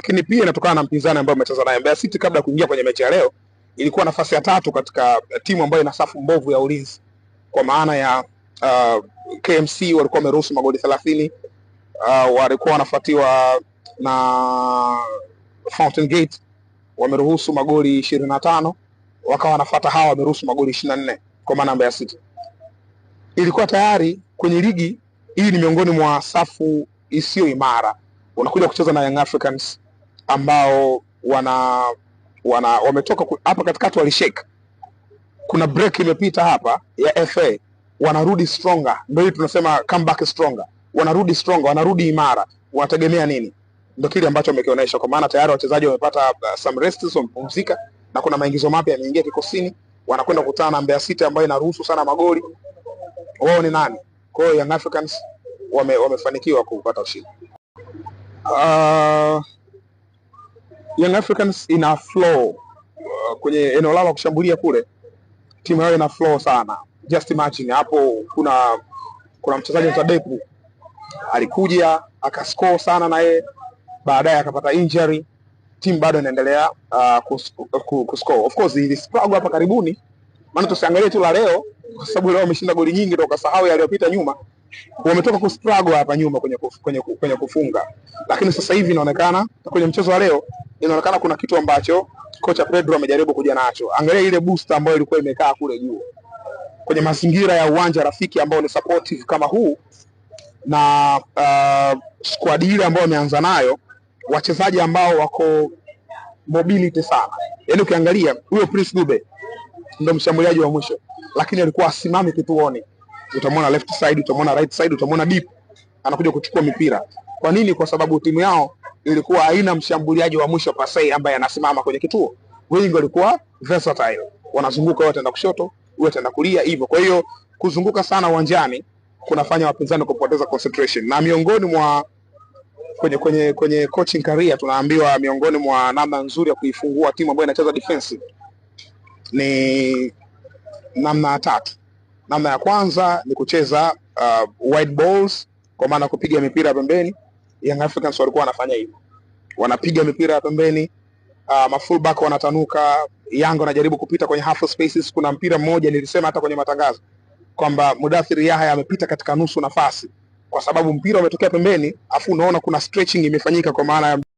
lakini pia inatokana na mpinzani ambaye umecheza naye. Mbeya City kabla ya kuingia kwenye mechi ya leo ilikuwa nafasi ya 3 katika timu ambayo ina safu mbovu ya ulinzi, kwa maana ya KMC walikuwa wameruhusu magoli 30, walikuwa wanafuatiwa na Fountain Gate wameruhusu magoli 25, wakawa wanafuata hawa wameruhusu magoli 24, kwa maana Mbeya City ilikuwa tayari kwenye ligi hii ni miongoni mwa safu isiyo imara. Unakuja kucheza na Young Africans ambao wametoka hapa katikati walishake. Kuna break imepita hapa ya FA, wanarudi stronger. Ndio tunasema comeback stronger. Wanarudi stronger, wanarudi imara. Wanategemea nini? Ndio kile ambacho wamekionyesha, kwa maana tayari wachezaji wamepata some rest, wamepumzika, na kuna maingizo mapya yameingia kikosini. Wanakwenda kukutana na Mbeya City ambayo inaruhusu sana magoli. Wao ni nani? Kwa hiyo Young Africans wamefanikiwa kupata ushindi. Young Africans ina flow kwenye eneo lao kushambulia kule, timu yao ina flow sana. Just imagine hapo kuna mchezaji wa Depu alikuja akascore sana na yeye, baadaye akapata injury, timu bado inaendelea kuscore. Of course ili struggle hapa karibuni, maana tusiangalie tu la leo kwa sababu leo wameshinda goli nyingi toka sahau yaliyopita nyuma. Wametoka kustruggle hapa nyuma kwenye kufunga, lakini sasa hivi inaonekana kwenye mchezo wa leo inaonekana kuna kitu ambacho kocha Pedro amejaribu kuja nacho. Angalia ile booster ambayo ilikuwa imekaa kule juu kwenye mazingira ya uwanja rafiki ambao ni supportive kama huu, na squad ile ambayo wameanza nayo, wachezaji ambao wako mobility sana. Yaani ukiangalia huyo Prince Dube ndio mshambuliaji wa mwisho, lakini alikuwa asimami kituoni. Utamwona left side, utamwona right side, utamwona deep, anakuja kuchukua mipira. Kwa nini? Kwa sababu timu yao ilikuwa haina mshambuliaji wa mwisho pasei ambaye anasimama kwenye kituo. Wengi walikuwa versatile, wanazunguka, wote enda kushoto, wote enda kulia hivyo. Kwa hiyo kuzunguka sana uwanjani kunafanya wapinzani kupoteza concentration. Na miongoni mwa kwenye coaching career tunaambiwa miongoni mwa namna nzuri ya kuifungua timu ambayo inacheza defensive ni namna 3. Namna ya kwanza ni kucheza wide balls, kwa maana kupiga mipira ya pembeni. Young Africans walikuwa wanafanya hivyo, wanapiga mipira ya pembeni, mafullback wanatanuka, Yanga wanajaribu kupita kwenye half spaces. Kuna mpira mmoja nilisema hata kwenye matangazo kwamba Mudathir Yahya amepita katika nusu nafasi, kwa sababu mpira umetokea pembeni, afu unaona kuna stretching imefanyika, kwa maana